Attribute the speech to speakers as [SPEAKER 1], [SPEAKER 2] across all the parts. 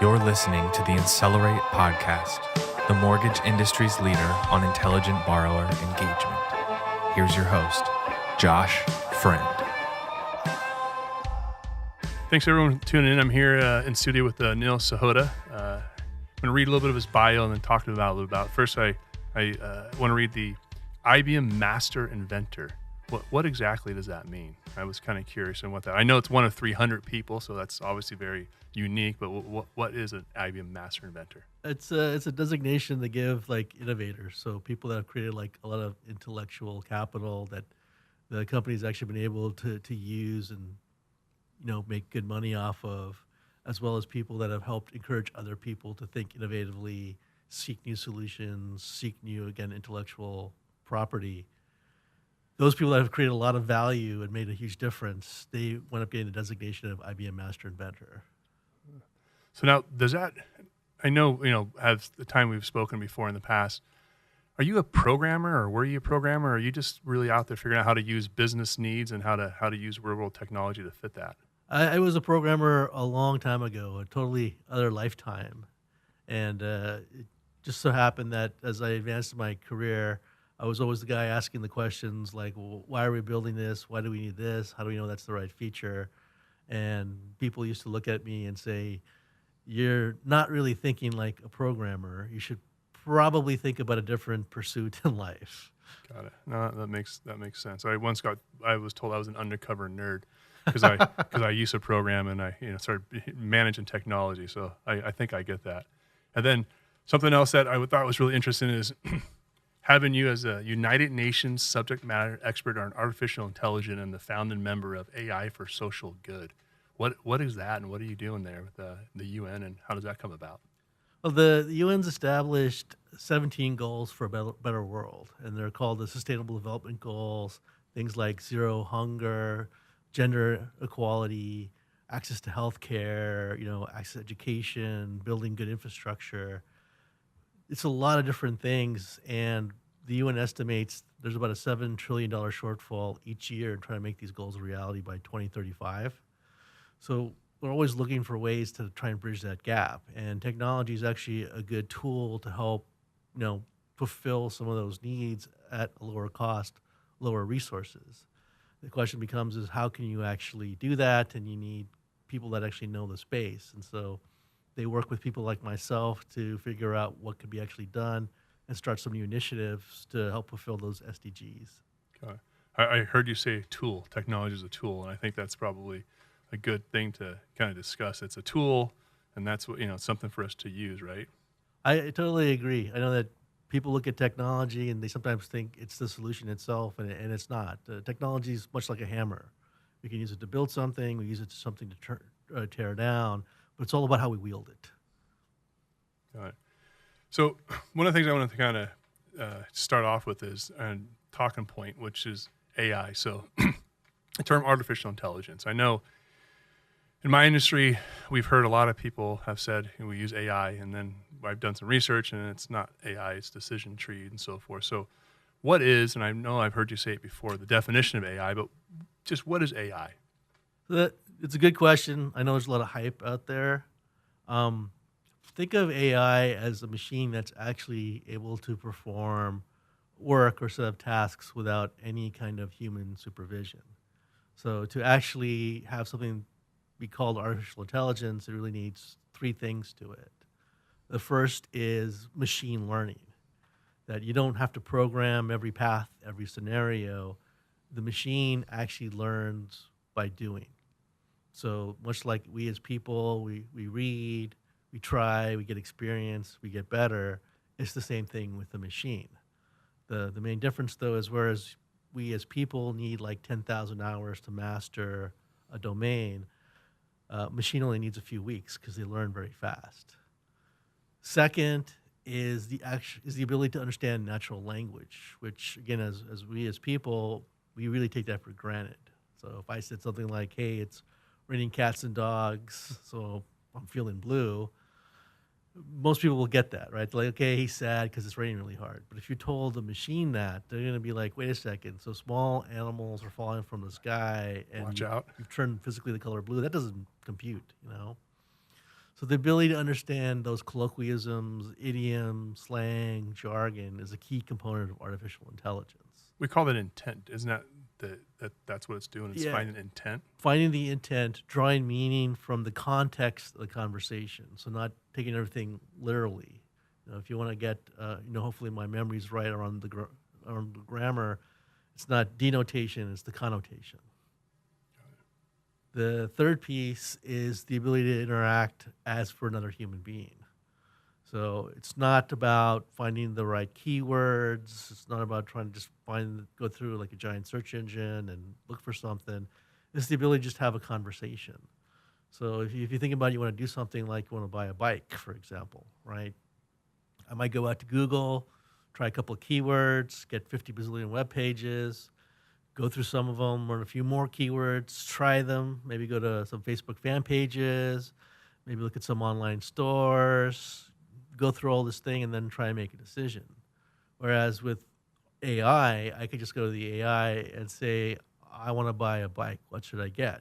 [SPEAKER 1] You're listening to the Accelerate podcast, the mortgage industry's leader on intelligent borrower engagement. Here's your host, Josh Friend.
[SPEAKER 2] Thanks everyone for tuning in. I'm here in studio with Neil Sahota. I'm going to read a little bit of his bio and then talk to him about a little about. First, I want to read the IBM Master Inventor. What exactly does that mean? I was kind of curious on what that. I know it's one of 300 people, so that's obviously very unique. But what is an IBM Master Inventor?
[SPEAKER 3] It's a designation they give like innovators, so people that have created like a lot of intellectual capital that the company's actually been able to use and make good money off of, as well as people that have helped encourage other people to think innovatively, seek new solutions, seek new intellectual property. Those people that have created a lot of value and made a huge difference, they went up getting the designation of IBM Master Inventor.
[SPEAKER 2] So now, does that? I know, as the time we've spoken before in the past, are you a programmer or were you a programmer? Or are you just really out there figuring out how to use business needs and how to use real world technology to fit that?
[SPEAKER 3] I was a programmer a long time ago, a totally other lifetime. And it just so happened that as I advanced in my career, I was always the guy asking the questions like, well, why are we building this? Why do we need this? How do we know that's the right feature? And people used to look at me and say, you're not really thinking like a programmer. You should probably think about a different pursuit in life.
[SPEAKER 2] Got it. No, that makes sense. I was told I was an undercover nerd because I used to program and I started managing technology. So I think I get that. And then something else that I thought was really interesting is having you as a United Nations subject matter expert on artificial intelligence and the founding member of AI for Social Good. What is that, and what are you doing there with the UN, and how does that come about?
[SPEAKER 3] Well, the UN's established 17 goals for a better world, and they're called the Sustainable Development Goals, things like zero hunger, gender equality, access to healthcare, access to education, building good infrastructure. It's a lot of different things, and the UN estimates there's about a $7 trillion shortfall each year in trying to make these goals a reality by 2035. So we're always looking for ways to try and bridge that gap, and technology is actually a good tool to help, fulfill some of those needs at a lower cost, lower resources. The question becomes is how can you actually do that, and you need people that actually know the space, and so they work with people like myself to figure out what could be actually done and start some new initiatives to help fulfill those SDGs.
[SPEAKER 2] Okay. I heard you say tool. Technology is a tool, and I think that's probably a good thing to kind of discuss. It's a tool, and that's what something for us to use, right?
[SPEAKER 3] I totally agree. I know that people look at technology and they sometimes think it's the solution itself, and it's not. Technology is much like a hammer. We can use it to build something, we use it to something to tear down, but it's all about how we wield it.
[SPEAKER 2] Got it. So one of the things I want to kind of start off with is a talking point, which is AI. So the term artificial intelligence. I know in my industry, we've heard a lot of people have said we use AI, and then I've done some research, and it's not AI, it's decision tree and so forth. So what is, and I know I've heard you say it before, the definition of AI, but just what is AI?
[SPEAKER 3] It's a good question. I know there's a lot of hype out there. Think of AI as a machine that's actually able to perform work or set of tasks without any kind of human supervision. So to actually have something be called artificial intelligence, it really needs three things to it. The first is machine learning, that you don't have to program every path, every scenario. The machine actually learns by doing. So much like we as people, we read, we try, we get experience, we get better. It's the same thing with the machine. The main difference, though, is whereas we as people need like 10,000 hours to master a domain, machine only needs a few weeks because they learn very fast. Second is the ability to understand natural language, which again, as we as people, we really take that for granted. So if I said something like, "Hey, it's raining cats and dogs, so I'm feeling blue," most people will get that, right? They're like, okay, he's sad because it's raining really hard. But if you told the machine that, they're going to be like, wait a second. So small animals are falling from the sky, and
[SPEAKER 2] Watch out.
[SPEAKER 3] You've turned physically the color blue. That doesn't compute, So the ability to understand those colloquialisms, idioms, slang, jargon is a key component of artificial intelligence.
[SPEAKER 2] We call that intent. Isn't that's what it's doing? It's
[SPEAKER 3] Yeah.
[SPEAKER 2] finding intent.
[SPEAKER 3] Finding the intent, drawing meaning from the context of the conversation. So not taking everything literally. If you want to get, hopefully my memory's right around around the grammar, it's not denotation, it's the connotation. The third piece is the ability to interact as for another human being. So it's not about finding the right keywords. It's not about trying to just go through like a giant search engine and look for something. It's the ability to just have a conversation. So if you think about it, you want to do something like you want to buy a bike, for example, right? I might go out to Google, try a couple of keywords, get 50 bazillion web pages, go through some of them, learn a few more keywords, try them, maybe go to some Facebook fan pages, maybe look at some online stores, go through all this thing, and then try and make a decision. Whereas with AI, I could just go to the AI and say, I want to buy a bike. What should I get?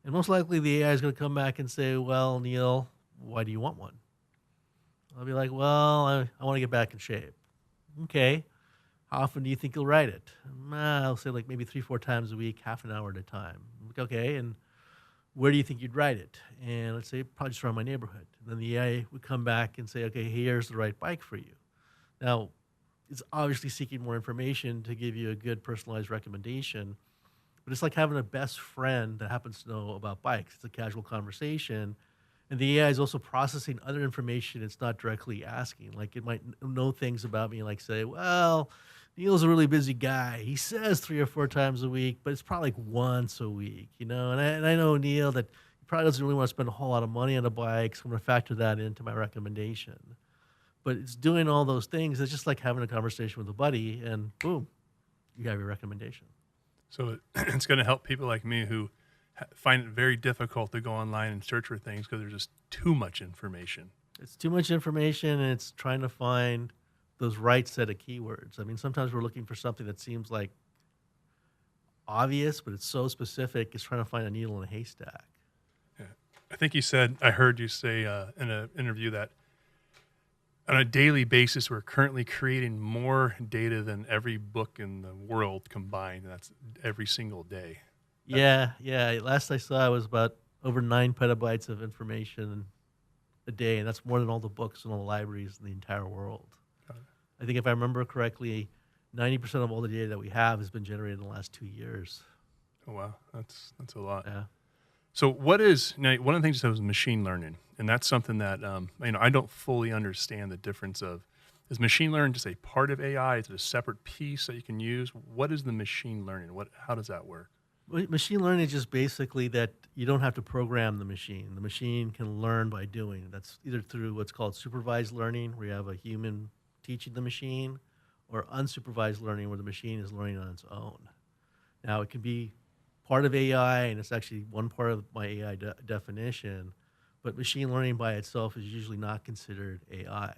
[SPEAKER 3] And most likely the AI is going to come back and say, well, Neil, why do you want one? I'll be like, well, I want to get back in shape. Okay. How often do you think you'll ride it? I'll say like maybe 3-4 times a week, half an hour at a time. I'm like, okay, and where do you think you'd ride it? And let's say probably just around my neighborhood. And then the AI would come back and say, okay, here's the right bike for you. Now, it's obviously seeking more information to give you a good personalized recommendation, but it's like having a best friend that happens to know about bikes. It's a casual conversation. And the AI is also processing other information it's not directly asking. Like it might know things about me, like say, well, Neil's a really busy guy. He says 3 or 4 times a week, but it's probably like once a week, And I know Neil that he probably doesn't really want to spend a whole lot of money on a bike, so I'm going to factor that into my recommendation. But it's doing all those things. It's just like having a conversation with a buddy, and boom, you have your recommendation.
[SPEAKER 2] So it's going to help people like me who find it very difficult to go online and search for things because there's just too much information.
[SPEAKER 3] It's too much information, and it's trying to find those right set of keywords. I mean, sometimes we're looking for something that seems like obvious, but it's so specific, it's trying to find a needle in a haystack.
[SPEAKER 2] Yeah. I think I heard you say in an interview that on a daily basis, we're currently creating more data than every book in the world combined. That's every single day.
[SPEAKER 3] Yeah. Last I saw, it was about over 9 petabytes of information a day, and that's more than all the books and all the libraries in the entire world. I think if I remember correctly, 90% of all the data that we have has been generated in the last 2 years.
[SPEAKER 2] Oh, wow. That's a lot.
[SPEAKER 3] Yeah.
[SPEAKER 2] So one of the things that was machine learning, and that's something that, I don't fully understand the difference of, is machine learning just a part of AI? Is it a separate piece that you can use? What is the machine learning? How does that work?
[SPEAKER 3] Machine learning is just basically that you don't have to program the machine. The machine can learn by doing. That's either through what's called supervised learning, where you have a human teaching the machine, or unsupervised learning, where the machine is learning on its own. Now, it can be part of AI, and it's actually one part of my AI definition, but machine learning by itself is usually not considered AI.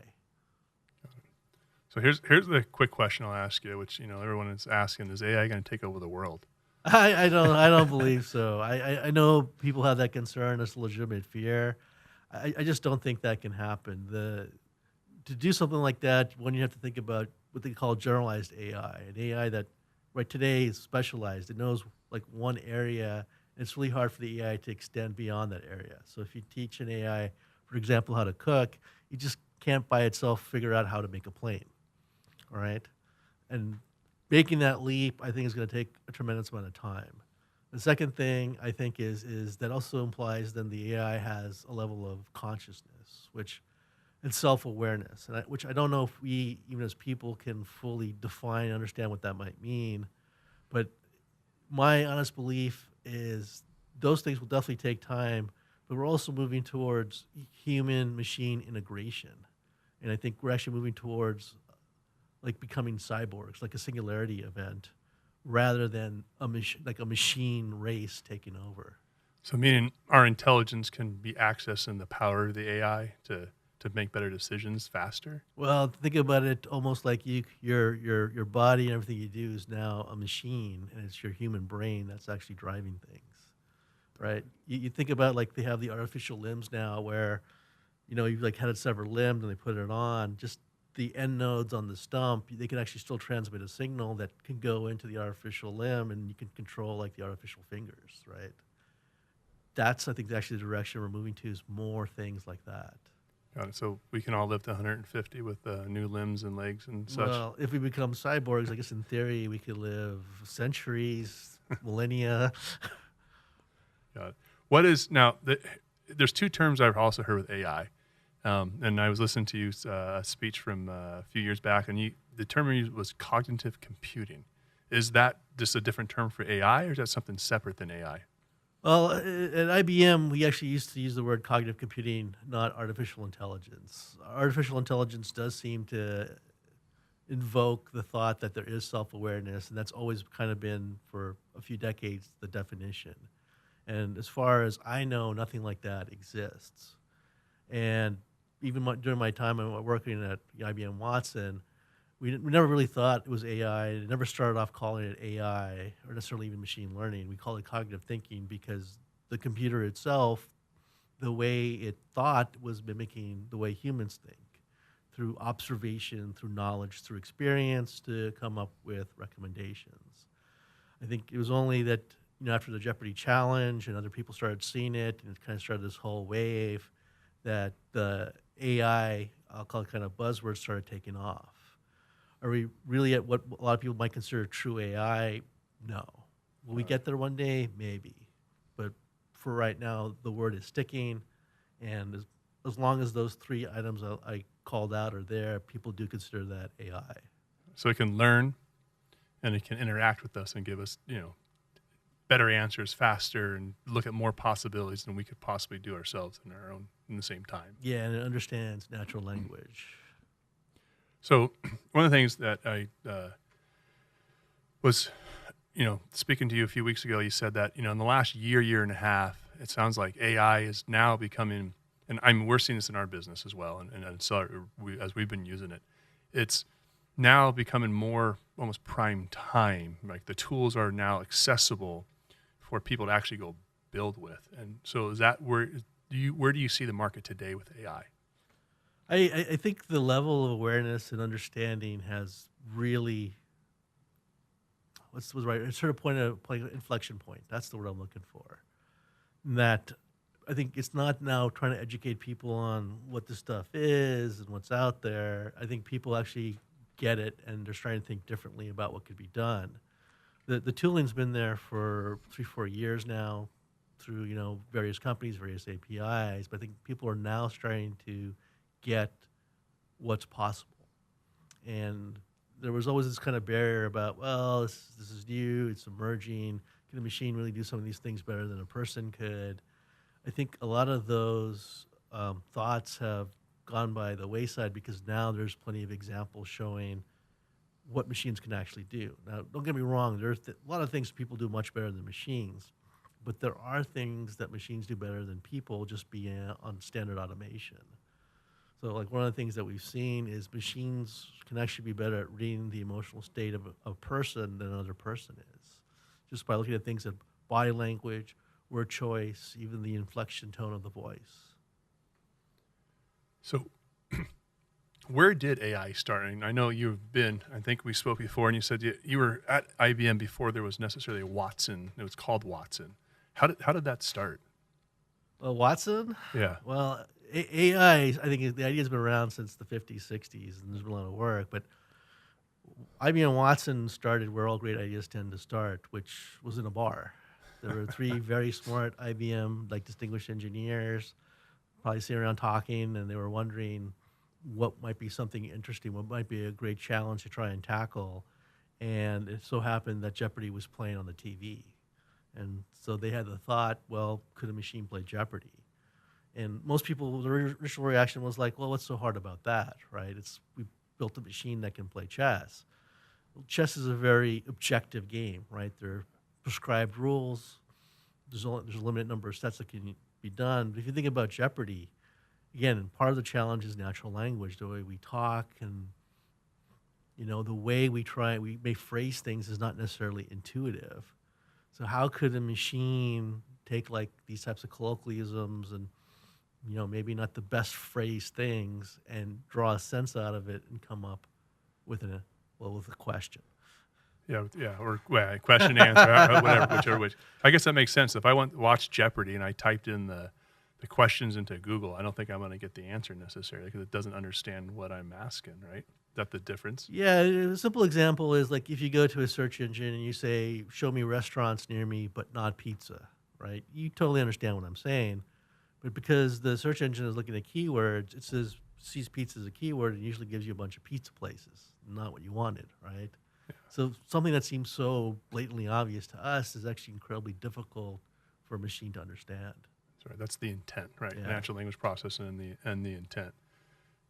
[SPEAKER 2] So here's the quick question I'll ask you, which everyone is asking: is AI going to take over the world?
[SPEAKER 3] I don't believe so. I know people have that concern. It's a legitimate fear. I just don't think that can happen. To do something like that, one, you have to think about what they call generalized AI, an AI that right today is specialized. It knows like one area, and it's really hard for the AI to extend beyond that area. So if you teach an AI, for example, how to cook, you just can't by itself figure out how to make a plane, all right? And making that leap, I think, is going to take a tremendous amount of time. The second thing I think is that also implies then the AI has a level of consciousness, and self-awareness, which I don't know if we, even as people, can fully define and understand what that might mean. But my honest belief is those things will definitely take time, but we're also moving towards human-machine integration. And I think we're actually moving towards like becoming cyborgs, like a singularity event, rather than a machine race taking over.
[SPEAKER 2] So meaning our intelligence can be accessed in the power of the AI to make better decisions faster?
[SPEAKER 3] Well, think about it almost like your body and everything you do is now a machine, and it's your human brain that's actually driving things, right? You think about like they have the artificial limbs now where you like had a severed limb and they put it on, just the end nodes on the stump, they can actually still transmit a signal that can go into the artificial limb, and you can control like the artificial fingers, right? That's, I think, actually the direction we're moving to, is more things like that.
[SPEAKER 2] Got it. So we can all live to 150 with new limbs and legs and such.
[SPEAKER 3] Well, if we become cyborgs, I guess in theory we could live centuries, millennia.
[SPEAKER 2] Got it. What is now? There's two terms I've also heard with AI, and I was listening to you a speech from a few years back, and the term you used was cognitive computing. Is that just a different term for AI, or is that something separate than AI?
[SPEAKER 3] Well, at IBM, we actually used to use the word cognitive computing, not artificial intelligence. Artificial intelligence does seem to invoke the thought that there is self-awareness, and that's always kind of been, for a few decades, the definition. And as far as I know, nothing like that exists. And even during my time working at IBM Watson, we never really thought it was AI. It never started off calling it AI or necessarily even machine learning. We call it cognitive thinking because the computer itself, the way it thought, was mimicking the way humans think, through observation, through knowledge, through experience, to come up with recommendations. I think it was only that, after the Jeopardy challenge and other people started seeing it, and it kind of started this whole wave, that the AI, I'll call it kind of buzzwords, started taking off. Are we really at what a lot of people might consider true AI? No. Will we get there one day? Maybe. But for right now, the word is sticking, and as long as those three items I called out are there, people do consider that AI.
[SPEAKER 2] So it can learn, and it can interact with us and give us, better answers faster, and look at more possibilities than we could possibly do ourselves in the same time.
[SPEAKER 3] Yeah, and it understands natural language.
[SPEAKER 2] So one of the things that I was, speaking to you a few weeks ago, you said that, in the last year and a half, it sounds like AI is now becoming, and we're seeing this in our business as well, and so as we've been using it, it's now becoming more almost prime time. Like the tools are now accessible for people to actually go build with. And so is that where do you see the market today with AI?
[SPEAKER 3] I think the level of awareness and understanding has really, what's right? It's sort of inflection point. That's the word I'm looking for. That I think it's not now trying to educate people on what this stuff is and what's out there. I think people actually get it, and they're starting to think differently about what could be done. The tooling's been there for 3-4 years now, through various companies, various APIs. But I think people are now starting to get what's possible. And there was always this kind of barrier about, well, this is new, it's emerging. Can a machine really do some of these things better than a person could? I think a lot of those thoughts have gone by the wayside, because now there's plenty of examples showing what machines can actually do. Now, don't get me wrong, there's a lot of things people do much better than machines, but there are things that machines do better than people, just on standard automation. So like one of the things that we've seen is machines can actually be better at reading the emotional state of a person than another person is, just by looking at things like body language, word choice, even the inflection tone of the voice.
[SPEAKER 2] So where did AI start? And I know I think we spoke before, and you said you were at IBM before there was necessarily a Watson. It was called Watson. How did that start?
[SPEAKER 3] Watson?
[SPEAKER 2] Yeah.
[SPEAKER 3] Well, AI, I think the idea's been around since the 50s, 60s, and there's been a lot of work. But IBM Watson started where all great ideas tend to start, which was in a bar. There were three very smart IBM, distinguished engineers, probably sitting around talking, and they were wondering what might be something interesting, what might be a great challenge to try and tackle. And it so happened that Jeopardy was playing on the TV. And so they had the thought, well, could a machine play Jeopardy? And most people, the initial reaction was like, well, what's so hard about that, right? We built a machine that can play chess. Well, chess is a very objective game, right? There are prescribed rules. There's a limited number of steps that can be done. But if you think about Jeopardy, again, part of the challenge is natural language, the way we talk, and the way we may phrase things is not necessarily intuitive. So how could a machine take these types of colloquialisms and maybe not the best phrased things and draw a sense out of it and come up with with a question.
[SPEAKER 2] Yeah, or question answer, whatever, whichever which. I guess that makes sense. If I watch Jeopardy and I typed in the questions into Google, I don't think I'm going to get the answer necessarily because it doesn't understand what I'm asking. Right? Is that the difference?
[SPEAKER 3] Yeah, a simple example is like if you go to a search engine and you say, "Show me restaurants near me, but not pizza," right? You totally understand what I'm saying, but because the search engine is looking at keywords, it sees pizza as a keyword and usually gives you a bunch of pizza places, not what you wanted, right? So something that seems so blatantly obvious to us is actually incredibly difficult for a machine to understand.
[SPEAKER 2] Sorry, that's the intent, right?
[SPEAKER 3] Yeah.
[SPEAKER 2] Natural language processing and the intent.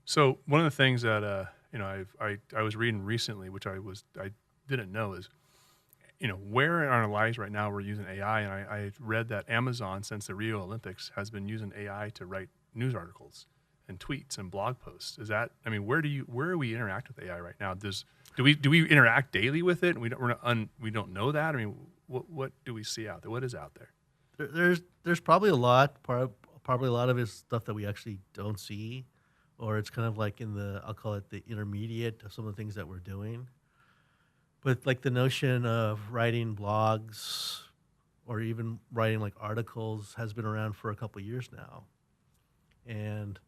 [SPEAKER 2] So one of the things that I was reading recently, which I didn't know, is where in our lives right now we're using AI, and I read that Amazon, since the Rio Olympics, has been using AI to write news articles and tweets and blog posts. Where do we interact with AI right now? Do we interact daily with it? And we don't know that. I mean, what do we see out there? What is out there?
[SPEAKER 3] There's probably a lot. Probably a lot of it is stuff that we actually don't see, or it's kind of like I'll call it the intermediate of some of the things that we're doing. But like the notion of writing blogs or even writing like articles has been around for a couple of years now. And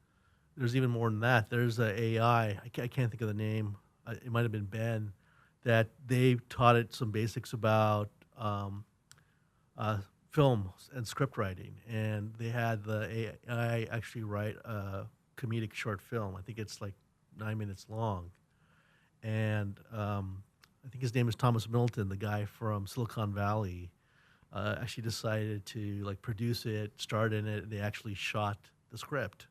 [SPEAKER 3] there's even more than that. There's a AI, I can't think of the name. It might have been Ben, that they taught it some basics about film and script writing. And they had the AI actually write a comedic short film. I think it's like 9 minutes long. And I think his name is Thomas Middleton, the guy from Silicon Valley, actually decided to like produce it, start in it. They actually shot the script.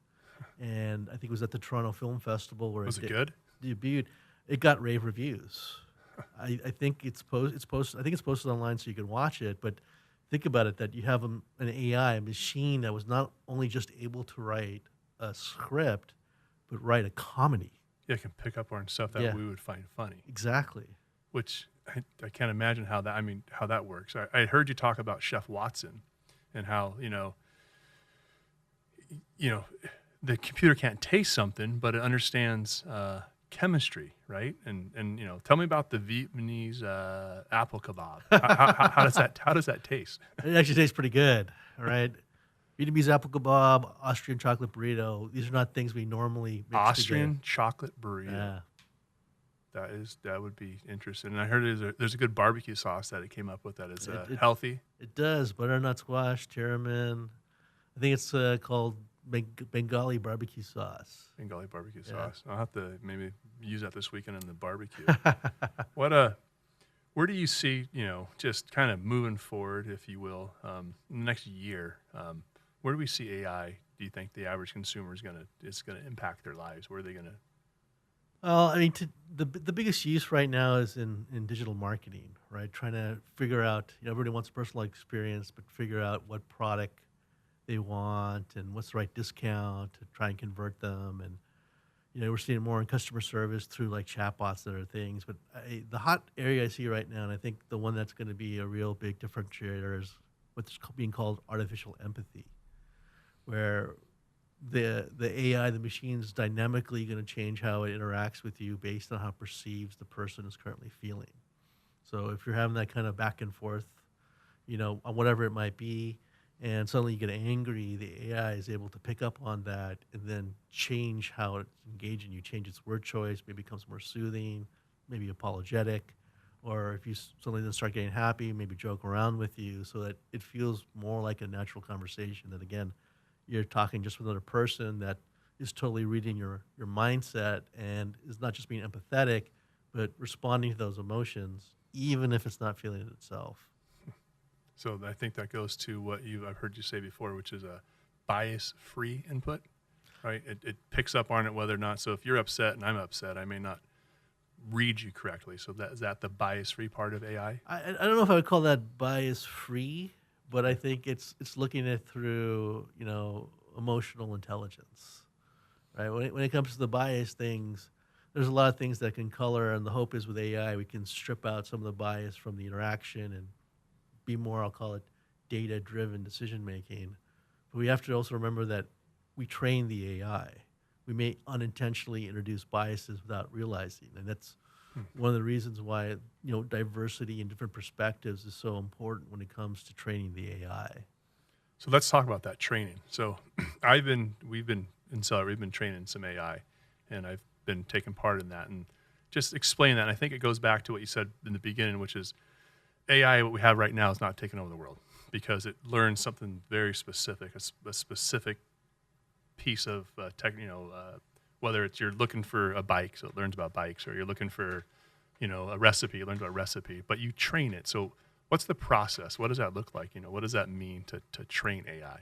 [SPEAKER 3] And I think it was at the Toronto Film Festival where
[SPEAKER 2] Was it good?
[SPEAKER 3] Debuted. It got rave reviews. I think it's posted. I think it's posted online so you can watch it. But think about it: that you have an AI, a machine that was not only just able to write a script, but write a comedy.
[SPEAKER 2] Yeah, it can pick up on stuff that we would find funny.
[SPEAKER 3] Exactly.
[SPEAKER 2] Which I can't imagine how that works. I heard you talk about Chef Watson and how the computer can't taste something, but it understands chemistry, right? And tell me about the Vietnamese apple kebab. How does that taste?
[SPEAKER 3] It actually tastes pretty good. All right. Vietnamese apple kebab, Austrian chocolate burrito. These are not things we normally mix
[SPEAKER 2] Austrian
[SPEAKER 3] together.
[SPEAKER 2] chocolate burrito.
[SPEAKER 3] Yeah.
[SPEAKER 2] That would be interesting. And I heard there's a good barbecue sauce that it came up with that is healthy.
[SPEAKER 3] It does. Butternut squash, tarramin. I think it's called Bengali barbecue sauce.
[SPEAKER 2] Bengali barbecue
[SPEAKER 3] Yeah.
[SPEAKER 2] sauce. I'll have to maybe use that this weekend in the barbecue. Where do you see, just kind of moving forward, if you will, in the next year? Where do we see AI? Do you think the average consumer is going to impact their lives? Where are they going to?
[SPEAKER 3] Well, I mean, the biggest use right now is in digital marketing, right? Trying to figure out, everybody wants a personal experience, but figure out what product they want and what's the right discount to try and convert them. And, we're seeing more in customer service through like chatbots and other things. But the hot area I see right now, and I think the one that's going to be a real big differentiator is what's being called artificial empathy, where the AI, the machine is dynamically going to change how it interacts with you based on how it perceives the person is currently feeling. So if you're having that kind of back and forth, on whatever it might be, and suddenly you get angry, the AI is able to pick up on that and then change how it's engaging you, change its word choice, maybe becomes more soothing, maybe apologetic, or if you suddenly then start getting happy, maybe joke around with you so that it feels more like a natural conversation that, again, you're talking just with another person that is totally reading your mindset and is not just being empathetic, but responding to those emotions, even if it's not feeling it itself.
[SPEAKER 2] So I think that goes to what I've heard you say before, which is a bias-free input, right? It picks up on it whether or not. So if you're upset and I'm upset, I may not read you correctly. So is that the bias-free part of AI?
[SPEAKER 3] I don't know if I would call that bias-free, but I think it's looking at it through emotional intelligence, right? When it comes to the bias things, there's a lot of things that can color, and the hope is with AI we can strip out some of the bias from the interaction and be more, I'll call it, data-driven decision making. But we have to also remember that we train the AI. We may unintentionally introduce biases without realizing, and that's one of the reasons why diversity and different perspectives is so important when it comes to training the AI.
[SPEAKER 2] So let's talk about that training. So we've been in Seller, we've been training some AI, and I've been taking part in that and just explain that. And I think it goes back to what you said in the beginning, which is AI, what we have right now, is not taking over the world because it learns something very specific, a specific piece of tech. Whether it's you're looking for a bike, so it learns about bikes, or you're looking for, a recipe, it learns about recipe. But you train it. So what's the process? What does that look like? What does that mean to train AI?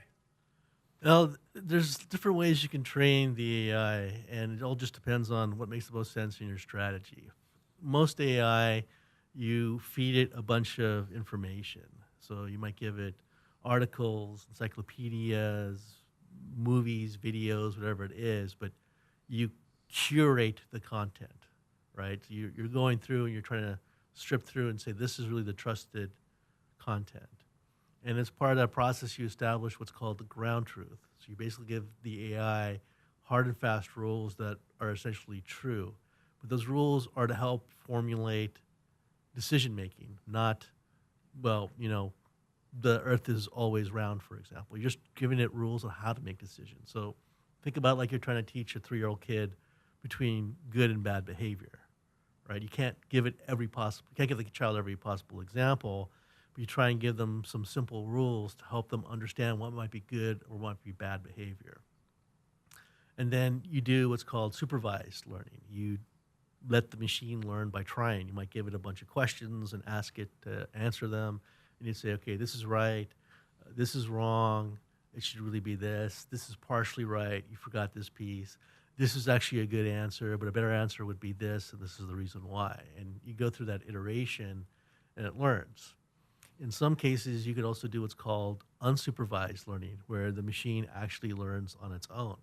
[SPEAKER 3] Well, there's different ways you can train the AI, and it all just depends on what makes the most sense in your strategy. Most AI, you feed it a bunch of information. So you might give it articles, encyclopedias, movies, videos, whatever it is, but you curate the content, right? So you're going through and you're trying to strip through and say, this is really the trusted content. And as part of that process, you establish what's called the ground truth. So you basically give the AI hard and fast rules that are essentially true. But those rules are to help formulate decision making, not, the earth is always round, for example. You're just giving it rules on how to make decisions. So think about like you're trying to teach a 3-year-old kid between good and bad behavior, right? You can't give the child every possible example, but you try and give them some simple rules to help them understand what might be good or what might be bad behavior. And then you do what's called supervised learning. You let the machine learn by trying. You might give it a bunch of questions and ask it to answer them. And you say, okay, this is right, this is wrong, it should really be this is partially right, you forgot this piece, this is actually a good answer, but a better answer would be this, and this is the reason why. And you go through that iteration, and it learns. In some cases, you could also do what's called unsupervised learning, where the machine actually learns on its own.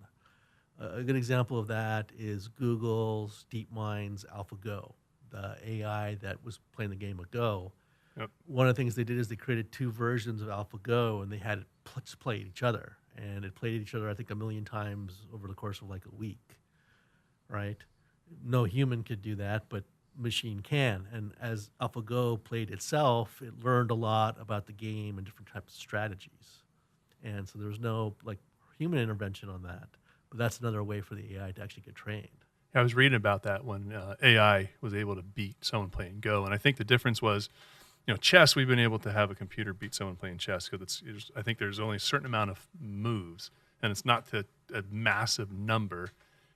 [SPEAKER 3] A good example of that is Google's DeepMind's AlphaGo, the AI that was playing the game of Go.
[SPEAKER 2] Yep.
[SPEAKER 3] One of the things they did is they created 2 versions of AlphaGo, and they had it just play each other. And it played each other, I think, 1 million times over the course of like a week, right? No human could do that, but machine can. And as AlphaGo played itself, it learned a lot about the game and different types of strategies. And so there was no human intervention on that. But that's another way for the AI to actually get trained.
[SPEAKER 2] I was reading about that when AI was able to beat someone playing Go. And I think the difference was, chess, we've been able to have a computer beat someone playing chess because I think there's only a certain amount of moves, and it's not a massive number,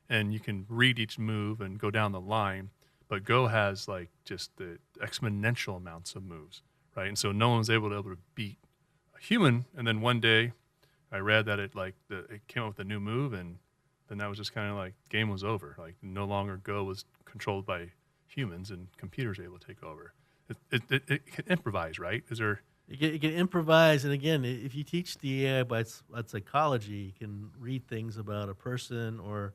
[SPEAKER 2] and you can read each move and go down the line. But Go has just the exponential amounts of moves, right? And so no one's able to beat a human. And then one day, I read that it came up with a new move, and then that was just kind of game was over. No longer Go was controlled by humans, and computers were able to take over. It can improvise, right?
[SPEAKER 3] You can improvise, and again, if you teach the AI by psychology, you can read things about a person or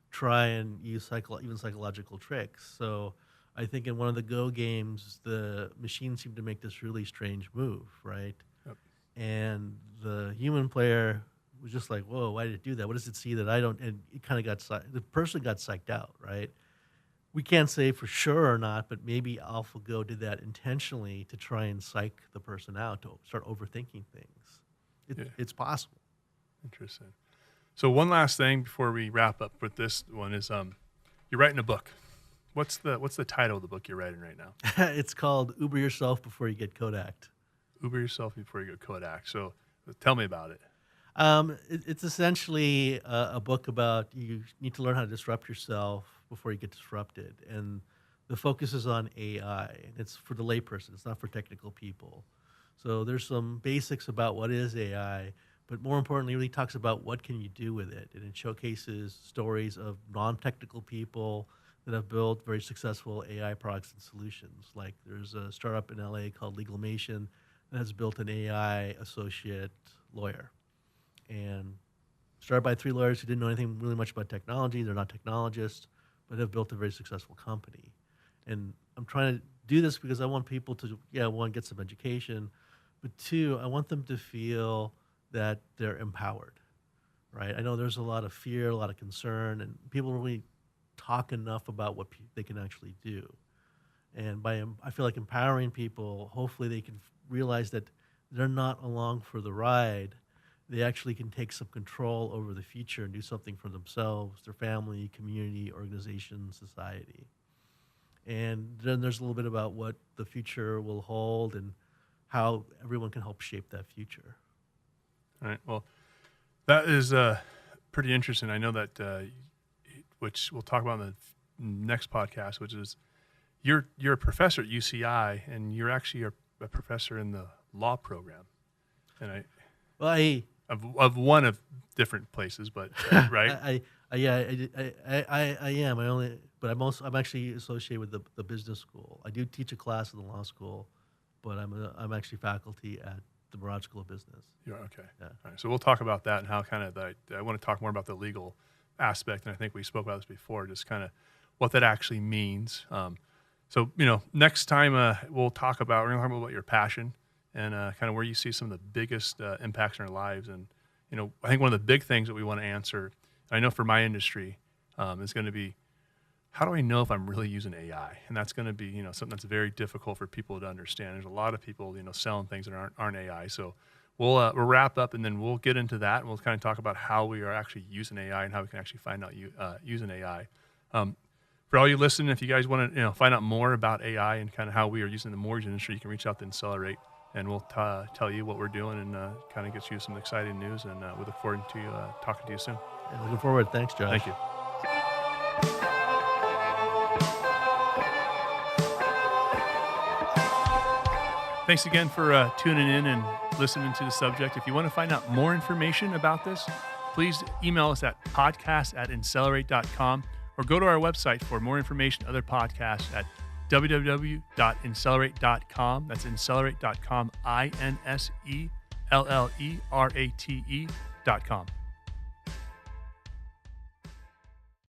[SPEAKER 3] try and use even psychological tricks. So I think in one of the Go games, the machine seemed to make this really strange move, right?
[SPEAKER 2] Yep.
[SPEAKER 3] And the human player was just like, whoa, why did it do that? What does it see that I don't? And it kind of the person got psyched out, right? We can't say for sure or not, but maybe AlphaGo did that intentionally to try and psych the person out, to start overthinking things. It's possible.
[SPEAKER 2] Interesting. So one last thing before we wrap up with this one is you're writing a book. What's the title of the book you're writing right now?
[SPEAKER 3] It's called Uber Yourself Before You Get Kodaked.
[SPEAKER 2] Uber Yourself Before You Get Kodak. So tell me about it.
[SPEAKER 3] It's essentially a book about you need to learn how to disrupt yourself before you get disrupted. And the focus is on AI. And it's for the layperson. It's not for technical people. So there's some basics about what is AI, but more importantly, it really talks about what can you do with it. And it showcases stories of non-technical people that have built very successful AI products and solutions. Like there's a startup in LA called Legalmation that has built an AI associate lawyer. And started by 3 lawyers who didn't know anything really much about technology. They're not technologists, but have built a very successful company. And I'm trying to do this because I want people to, 1, get some education, but 2, I want them to feel that they're empowered, right? I know there's a lot of fear, a lot of concern, and people don't really talk enough about what they can actually do. And I feel like empowering people, hopefully they can realize that they're not along for the ride. They actually can take some control over the future and do something for themselves, their family, community, organization, society. And then there's a little bit about what the future will hold and how everyone can help shape that future.
[SPEAKER 2] All right. Well, that is pretty interesting. I know that, which we'll talk about in the next podcast, which is you're a professor at UCI, and you're actually a professor in the law program, and of one of different places, but right?
[SPEAKER 3] I am. I'm actually associated with the business school. I do teach a class in the law school, but I'm actually faculty at the Broad School of Business.
[SPEAKER 2] You're okay.
[SPEAKER 3] Yeah.
[SPEAKER 2] All right. So we'll talk about that and how kind of I want to talk more about the legal aspect, and I think we spoke about this before, just kind of what that actually means. So next time we're going to talk about your passion and kind of where you see some of the biggest impacts in our lives. And I think one of the big things that we want to answer, I know for my industry, is going to be, how do I know if I'm really using AI? And that's going to be something that's very difficult for people to understand. There's a lot of people selling things that aren't AI. So we'll wrap up, and then we'll get into that, and we'll kind of talk about how we are actually using AI and how we can actually find out using AI. For all you listening, if you guys want to find out more about AI and kind of how we are using the mortgage industry, you can reach out to Incelerate, and we'll tell you what we're doing and kind of get you some exciting news. And we look forward to talking to you soon.
[SPEAKER 3] Yeah, looking forward. Thanks, Josh.
[SPEAKER 2] Thank you. Thanks again for tuning in and listening to the subject. If you want to find out more information about this, please email us at podcast@incelerate.com or go to our website for more information, other podcasts at www.incelerate.com. That's incelerate.com, INSELLERATE.com.